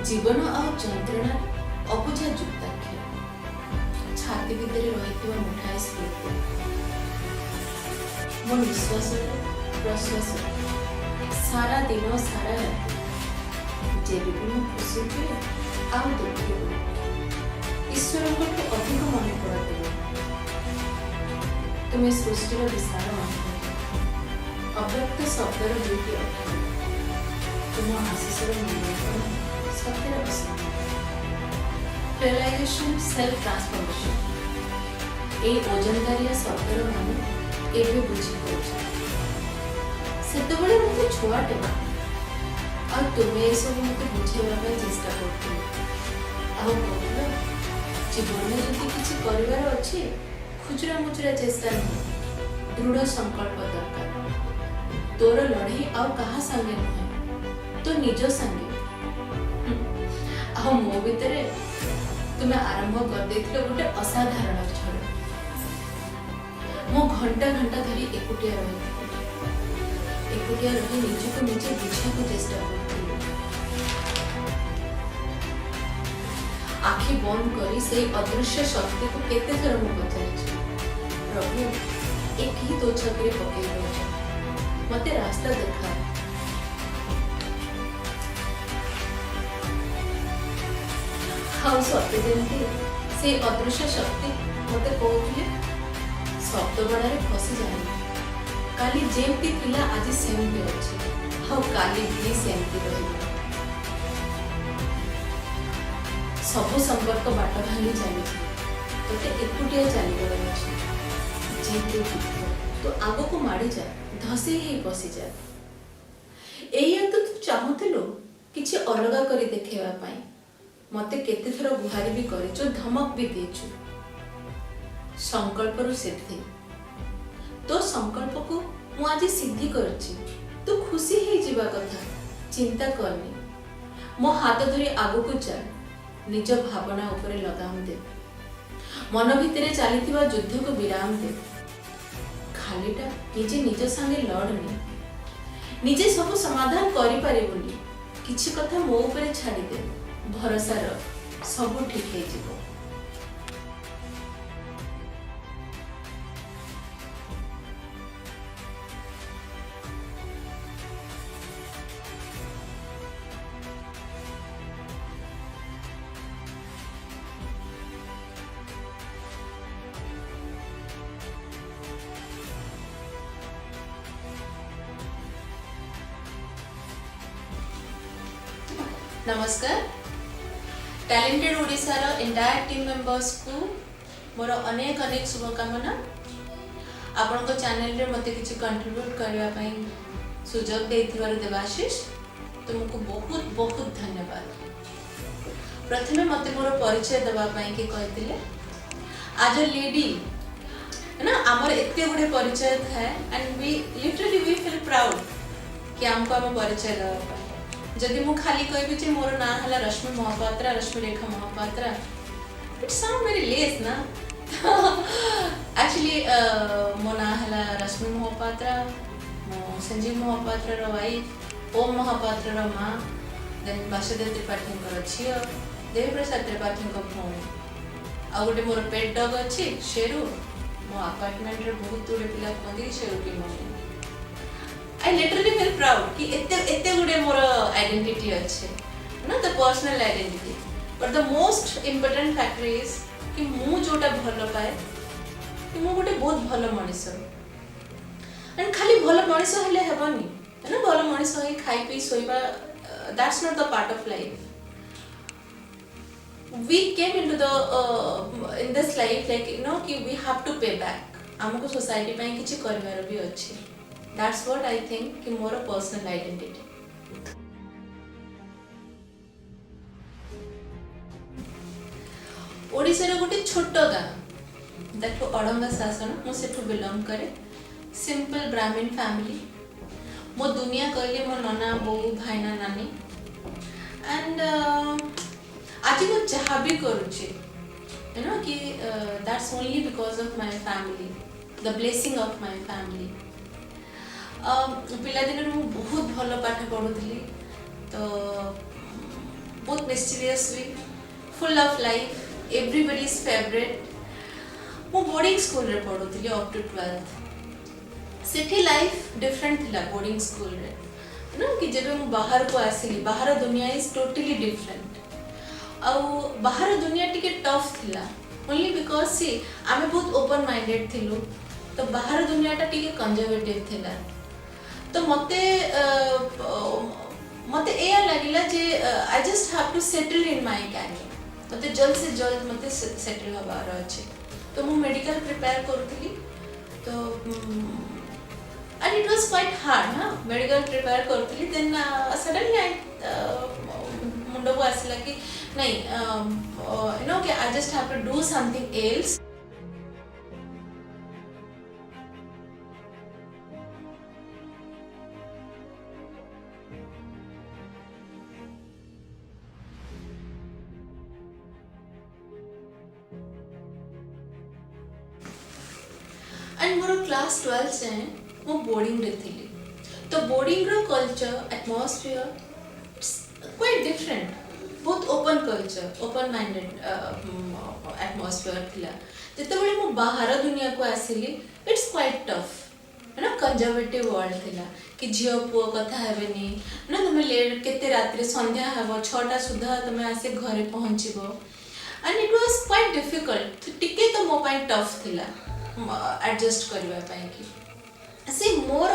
जीवन और जंत्रणा अबुझा युक्ताक्षर छाती भितर रही मुठाए स्मृति मो निश्वास प्रश्वास सारा दिन सारा रात जे भी खुशी हुए आउ दुखी हुए ईश्वर को अधिक मन पड़ते तुम्हें सृष्टि विशाल अव्यक्त शब्दर दुईटी अक्षर तुम आशीषर मूल्यांकन सत्यर असंग रियलाइजेशन सेल्फ ट्रांसफॉर्मेशन ए ओजनदारिया शब्दर मान एवं बुझी सेतबेले मते छुआटे और तुम्हें ये सब मते बुझेवा चेष्टा करते जीवन में जदि किसी करिवार अछि खुचरा मुचरा चेष्टा नहीं दृढ़ संकल्प दरकार तोर लड़ाई आउ कहा संगे नुहे तो निज संगे आ मो भितरे तुम्हें आरंभ कर देथिलो गोटे असाधारण छड़ मो घंटा घंटा धरी एकुटिया रही निजको निजे बुझाको चेष्टा करथिलो आखि बंद करी से अदृश्य शक्ति को केते थर मु पचारछि प्रभु एक ही दो छकरे पके दो मते रास्ता देखा हाउ सत्य जयंती से अदृश्य शक्ति मते कहूले शब्द बड़ारे फसी जाए काली जेमती थिला आज सेमती अछि हाउ काली भी सेमती रही सब संपर्क बाट भांगी चली तो एकुटिया चलीबार अछि जीते तो आगो को माड़ी जा धसी ही बसी जा एया तो तू चाहुथिलो किछि अलगा करी देखेवा पाई मते केते थरो गुहारी भी करिचो धमक भी देचु संकल्प रु सिद्धि तो संकल्प को मु आज सिद्धि करछि तू खुशी ही जीवा कथा चिंता करनी मो हाथ धरी आगो को चल निज भावना ऊपर लगाम दे मन भितरे चलीथिबा युद्ध को विराम दे खालीटा निजे निज संगे लड़नी निजे सब समाधान करि पारिबुनी किछि कथा मो ऊपर छाड़ी दे भरोसा रख सब ठीक हो जिवो नमस्कार टैलेंटेड ओडिसा रो एंटायर टीम मेंबर्स को मोर अनेक अनेक शुभकामना आपन को चैनल रे मते किछि कंट्रीब्यूट करबा पई सुजोग देथिबार देवाशीष तुमको बहुत बहुत धन्यवाद प्रथमे मते मोर परिचय देबा पई के कहतिले आज लेडी ना हमर एते गुडे परिचय है and we literally we feel proud कि हमको हम परिचय देबा जदि मु खाली कहबी जे मोर ना हला Rashmi Mahapatra Rashmi Rekha Mahapatra it sound very less ना एक्चुअली मो ना हला रश्मि महापात्रा मो संजीव महापात्रा रो वाइफ ओम महापात्रा रो मां देन वासुदेव त्रिपाठी को छियो देव प्रसाद त्रिपाठी को भौणी आ गोटे मोर पेट डॉग अछि शेरू मो अपार्टमेंट रे बहुत गुडे पिला कोंदी शेरू की mummy I literally feel proud कि इत्ते गुडे मोर आइडेंटिटी अच्छे ना the personal identity but the most important factor is कि मु जोटा भलो पाए कि मु गोटे बहुत भलो मनिस एंड खाली भलो मनिस हेले हेबनी है ना भलो मनिस होई खाई P सोइबा that's not the part of life we came into the in this life like you know कि we have to pay back हमको सोसाइटी में किछि करबार भी अछि That's what I think कि मोर पर्सनल आइडेंटिटी ओडिसा रे गोटे छोटो गाँ दैट अड़ंगा शासन मु सेठु बिलोंग करे सिंपल ब्राह्मण फैमिली मो दुनिया कहले मो नना बो भाईना नानी एंड आज मो जहाँ भी करूची यू नो कि that's only because of my family the blessing of my family पिला दिन मु बहुत भल पाठ पढुथली तो बहुत मिस्टीरियस भी full of life everybody's favourite मु बोर्डिंग स्कूल रे पढ़ुଥିଲି अप टू 12th सेठी लाइफ डिफरेंट थिला बोर्डिंग स्कूल रे ना कि जब मु बाहर को आसिली बाहर दुनिया इज टोटली डिफरेंट आ बाहर दुनिया टिके टफ थिला ओनली बिकॉज सी आमे बहुत ओपन माइंडेड थिलु तो बाहर दुनिया टा टिके कंजर्वेटिव थिला तो मते मते एया लागिला जे I just have to settle in my career मते जल्द से जल्द मते सेटल हबार अछि तो मु मेडिकल प्रिपेयर करथली तो and it was quite hard ना मेडिकल प्रिपेयर करथली देन सडनली आई मुंडो को आसला कि नहीं यू नो कि I just have to do something else and मोर क्लास 12 से मो बोर्डिंग रे थिली तो बोर्डिंग रो कल्चर एटमॉस्फियर क्वाइट डिफरेंट बहुत open culture open minded atmosphere थिला जेतेबेले मो बाहर दुनिया को आसिली इट्स क्वाइट टफ है ना कंजर्वेटिव वर्ल्ड थिला कि झियो पुओ कथा हेबेनी ना तुम लेट केते रात्रि संध्या हेबो 6टा सुधा तुम आसे घरे पहुंचीबो and it was quite difficult टिके तो मो पाई टफ थिला एडजस्ट करबा पाई कि से मोर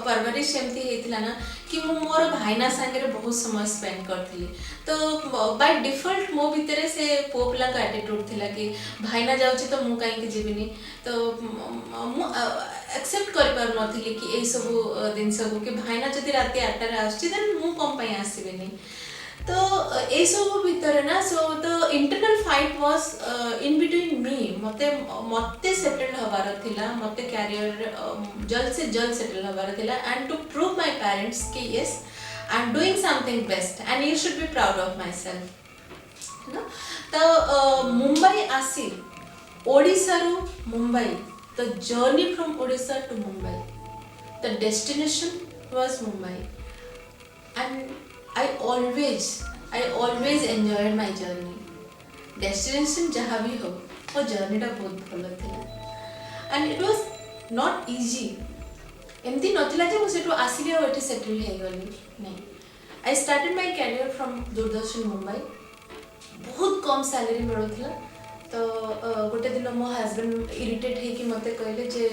परवरिश एमती हेतिला ना कि मो मोर भाईना संगे बहुत समय स्पेंड करथली तो बाय डिफॉल्ट मो भितरे से पोपला का एटीट्यूड थिला कि भाईना जाउची तो मु काई के जीविनी तो मु एक्सेप्ट कर पर नथली कि ए सब दिन सब कि भाईना जदी राती 8टा रे आछी देन मु कम पई आसीबेनी तो ए सब भितरे ना so the internal fight was in between me मते सेटल हबार थिला मते कैरियर जल्द से जल्द सेटल हबार थिला and to prove my parents कि yes I am doing something best and you should be proud of myself ना तो मुंबई आसी ओडिसा रो Mumbai the journey from Odisha to Mumbai the destination was Mumbai and I always enjoyed my journey. Destination जहाँ भी हो वो journey टा बहुत भलो थिला and it was not easy. एमती नथिला जे मुझे तो आसिले और एठी सेटल हे गली नहीं. I started my career from Doordarshan Mumbai. बहुत कम सैलरी मिलुथिला तो गोटे दिन मो हस्बैंड इरिटेट हे कि मते कहले जे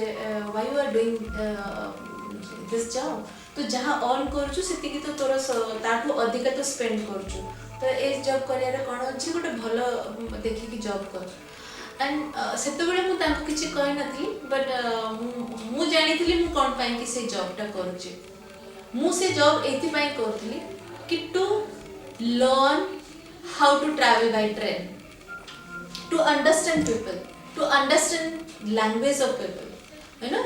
why you are doing this job तो जहाँ अर्न करछु सेति कि तो तोर ताठू अधिक तो स्पेंड करछु तो ए जॉब करिया रे कोन अछि गोटे भलो देखि कि जॉब कर एंड सेते बेले मु ताको किछि कहि नथि बट मु जानिथिली मु कोन पाई कि से जॉब टा करछि मु से जॉब एति पाई करथिली कि to learn how to travel by train to understand people to understand language of people you know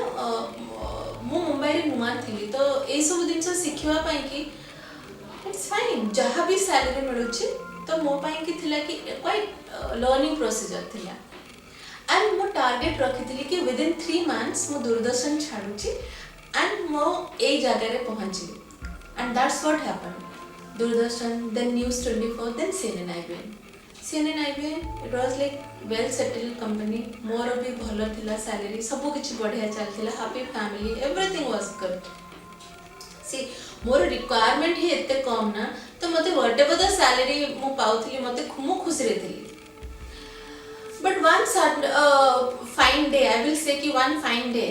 मु मुंबई रे नुआ थिली तो ए सब दिन शिखिबा पाई कि इट्स फाइन जहाँ भी सैलरी मिलुछि तो मो पाई कि थिला कि क्वाइट लर्निंग प्रोसीजर थिला एंड मो टारगेट रखिथिली कि विद इन 3 मंथ्स मो दूरदर्शन छाडुछि एंड मो ए जगह रे पहुंची and that's what happened Doordarshan then news 24 then CNN IBN it was like well settled company मोर भी भलो थिला सैलरी सब कुछ बढ़िया चलथिला happy family everything was good सी मोर रिक्वायरमेंट ही एते कम ना तो मते व्हाटएवर द सैलरी मु पाउथली मते मु खुश रहथिली but one fine day I will say कि one fine day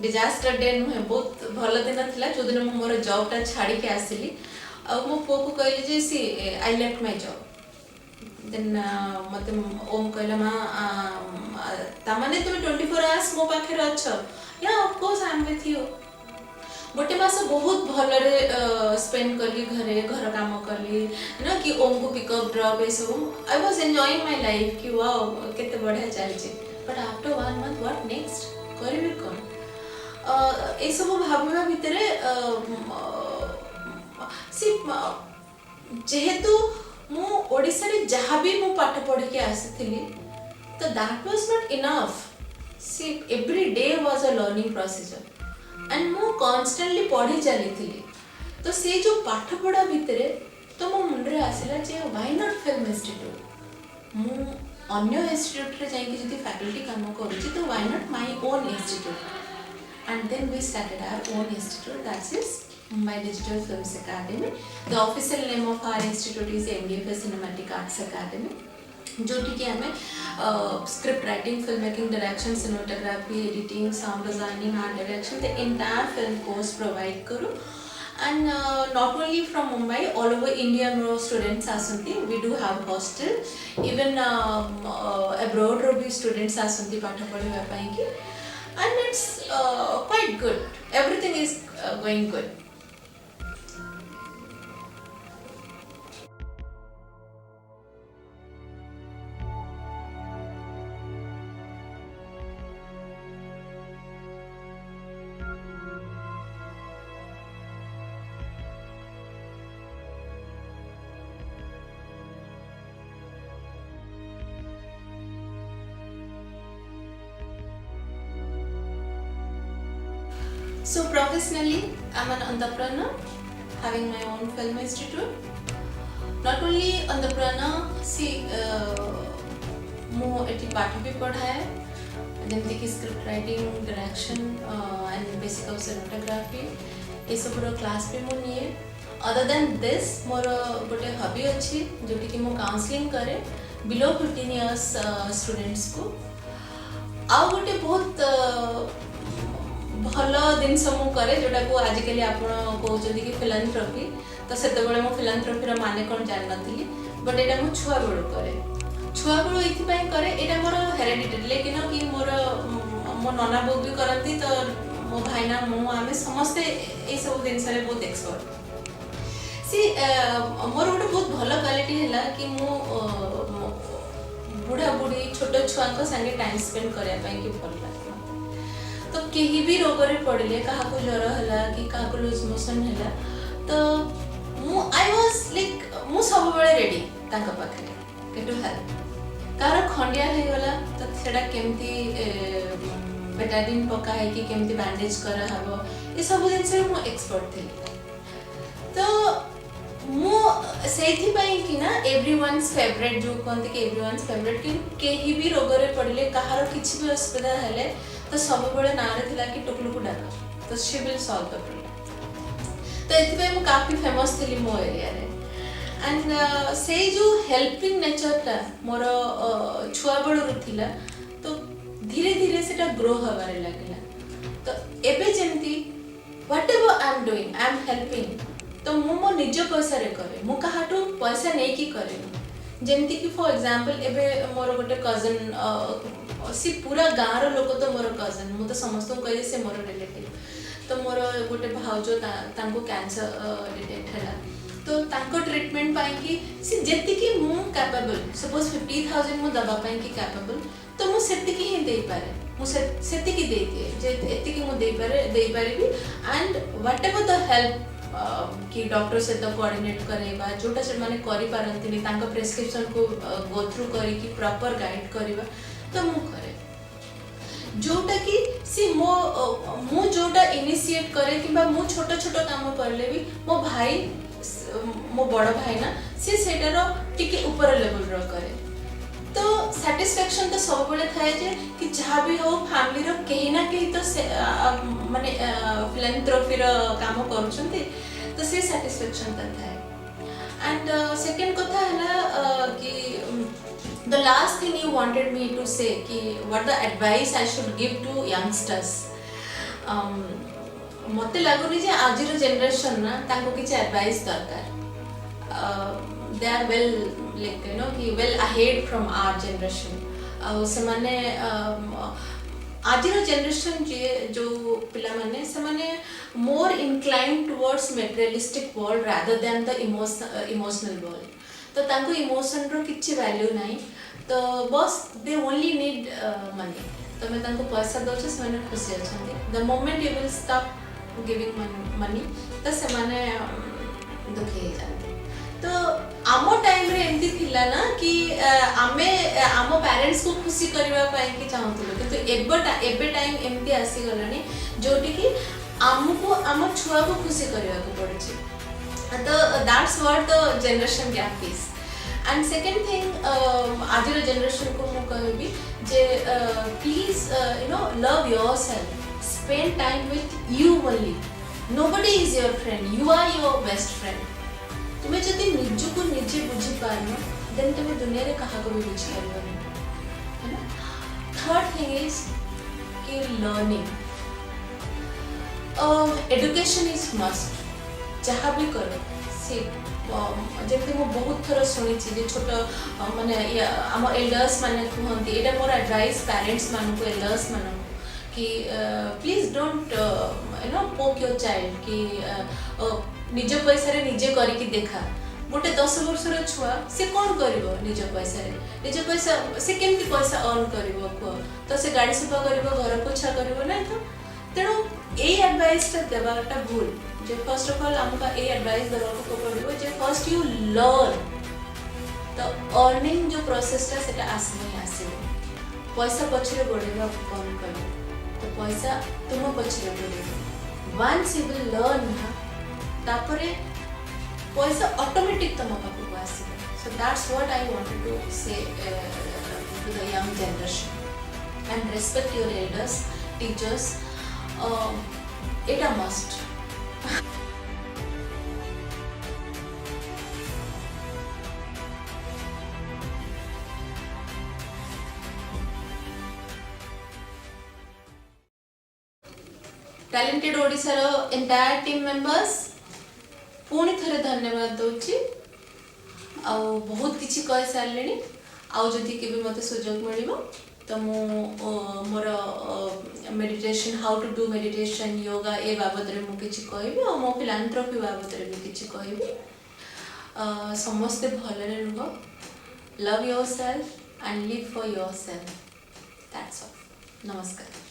disaster day नु बहुत भलो दिन थिला जो दिन मु मोर जॉब टा छाडी के आसिली आ मो पो को कहली जे सी I left my job then मते ओम कहला मा तामाने तुम 24 आवर्स मो पाखे अच्छ या of course I am with you गोटे मास बहुत भल रे स्पेंड करली घरे घर काम करली ना कि ओम को पिकअप ड्रॉप ए सब I was enjoying my life कि वाओ केते बढ़िया चलछि but after 1 month what next करबी कोन ए सब भाबना भितरे सी जेहेतु मु ओडिसा रे जहाँ भी मु पाठ पढ़ी के आसीथिली तो that was not enough see every day was a learning procedure and मु कांस्टेंटली पढ़ी चली थी तो से जो पाठ पढ़ा भितरे तो मो मुंडरे आसला जे व्हाई नॉट फिल्म इंस्टीट्यूट मु अन्य इंस्टीट्यूट रे जाई कि जदी फैकल्टी काम करूची तो why not my own institute and then we started our own institute that is Mumbai Digital Films Academy. The official name of our institute is MDFA Cinematic Arts Academy. जोटी कि हमें script writing, film making, direction, cinematography, editing, sound designing, art direction, the entire film course provide करूँ. And not only from Mumbai, all over India more students आसंती. We do have hostel. Even abroad रो भी students आसंती पाठ पढ़िबा पई कि. And it's quite good. Everything is going good. So professionally, I'm an entrepreneur having my own film institute. Not only entrepreneur, see, मैं eighty पाठ भी पढ़ा है, जैसे कि script writing, direction and basic of cinematography ये सब रो क्लास भी मैं निए. अदर देन दिस मोर गोटे हॉबी अच्छी जोटी कि मैं काउंसलिंग करे बिलो 15 इयर्स स्टूडेंट्स को. आ गोटे बहुत भल जिनस मुझे जोटा को आजिकल आप कहते कि फिलांथ्रोपी तो से फिलांथ्रोपीर माने कौन जान नी बट यहाँ मुझे छुआ बेलू कै छुआ बेलू ये कै यहाँ मोर हेरेडिटेड लेकिन कि मोर मो नना बो भी करती तो मो भाईना मुझे समस्ते ये सब जिन बहुत एक्सपर्ट. सी मोर गोटे बहुत भल क्वालिटी है कि मु बुढ़ा बुढ़ी छोट छुआ संगे टाइम स्पेंड करने भल लगे. तो कहीं भी रोग रे पड़े क्या ज्वर है कि क्या लूज मोशन है तो आई वाज लाइक मु सब बेले रेडी तांका पाखे टू हेल्प. कार खंडिया हो गला तो सेटा केमती बेटाडिन पका है कि केमती बैंडेज करा हबो ये सब जिन मु एक्सपर्ट थी. तो मु सेथि पई कि ना एवरीवन्स फेवरेट जो कहते कि एवरीवन्स फेवरेट कि कहीं भी रोग रे पड़े कहार किछि भी असुविधा हेले तो सब बड़े ना थिला कि टुकलू को डाक तो she will solve the problem. तो एथि मु काफी फेमस थी मो एरिया रे. एंड से जो हेल्पिंग नेचर ता मोर छुआ बड़ू थिला तो धीरे धीरे सेटा ग्रो हबारे लागला. तो एबे जेंती whatever I am doing I am helping तो मो निज पैसा रे करे मु काहाटू पैसा नै की करे. जेमती कि फॉर एग्जांपल एबे मोर गोटे कजन सी पूरा गाँव लोक तो मोर कजन मु तो समस्त कहे से मोर रिलेटिव. तो मोर गोटे भाउजो तांको कैंसर डिटेक्ट है तो तांको ट्रीटमेंट पाई कि सी जेति कि मु कैपेबल सपोज 50,000 मु दबा पाई कि कैपेबल तो मु सेति कि ही दे पारे मु सेति कि दे दिए जे एति कि मु दे पारे एंड व्हाटएवर द हेल्प कि डॉक्टर से तो कोऑर्डिनेट करेबा जोटा से माने करि पारंतिनी तांको प्रेस्क्रिप्शन को गो थ्रू करी कि प्रॉपर गाइड करिबा तो मु करे जोटा कि सी मु जोटा इनिशिएट करे किबा मु छोटा छोटा काम करले भी मो भाई मो बड़ भाई ना सी सेटारो टिके ऊपर लेवल रो करे. तो सैटिस्फैक्शन तो सब बेले थाए जे कि जहाँ भी हो फैमिली रो कहीं ना कहीं तो माने फिलांथ्रोपी रो काम करूछंती तो से सैटिस्फैक्शन था थाए. एंड सेकंड कथा है कि the last thing you wanted me to say कि what the advice I should give to youngsters. मते लागुनी जे आजिरो जनरेशन ना तांको किछ एडवाइस दरकार. they are well like you know कि well ahead from our generation. से माने आजिरो जनरेशन जो पिला माने से माने more inclined towards materialistic world rather than the emotional world. तो तांको इमोशन रो किछि वैल्यू नाही तो बस दे ओनली नीड मनी. तो मैं तांको पैसा दो से माने खुशी अछंती. The moment you will stop giving money तो से माने दुखी हो जाते. तो आमो टाइम रे एंती थिला ना कि आमे आमो पेरेंट्स को खुशी करबा पई कि चाहतुलो किंतु एबे टाइम एंती आसी गलानी जोटी कि आमको आम छुआ को खुशी करबा को पड़छि. तो that's what the generation gap is and second thing आज जनरेशन को मु कहबी जे please you know love yourself spend time with you only nobody is your friend you are your best friend तुम्हें जदि निज को निजे बुझी पारन देन तुम्हें दुनिया रे कहा को भी बुझी पारबनी है ना थर्ड थिंग इज कि लर्निंग एजुकेशन इज मस्ट जहाँ भी करो सी जमी मुझे बहुत थर शुणी छोट माने आम एल्डर्स माने कहते यहाँ मोर एडवाइस पेरेंट्स मानक एल्डर्स मान कि प्लीज डोंट यू नो पोक योर चाइल्ड कि निज पैसा रे निजे करके देखा गोटे 10 वर्षर छुआ से कौन कर निज पैसा निज पैसा से केमती पैसा अर्न कर कह तो से गाड़ी सफा कर घर पोछा कर ना तो तेणु ये एडवाइसटा देवाटा भूल जे फर्स्ट ऑफ ऑल हमका ये एडवाइस देवा को पड़ो जे फर्स्ट यू लर्न तो अर्निंग जो प्रोसेसटा सेटा आसबो ही आसबो पैसा पछरे गोड़ेबा कम कर तो पैसा तुम पछरे गोड़ेबो वंस यू विल लर्न ना तापरे पैसा ऑटोमेटिक तुम पाखक आसबो so that's what I wanted to say to the young generation and respect your elders teachers it a must. Talented Odisha रो एंटायर टीम मेंबर्स पुणी थरे धन्यवाद दोची आ बहुत किछि कह सारलेनी आ जदि केबे मते सुजोग मिलिबो तो मु मोर meditation how to do meditation yoga ए बाबद रे मु किछि कहबी और मो फिलांथ्रोपी बाबद रे भी किछि कहबी समस्त भलरे रुह love yourself and live for yourself that's all नमस्कार।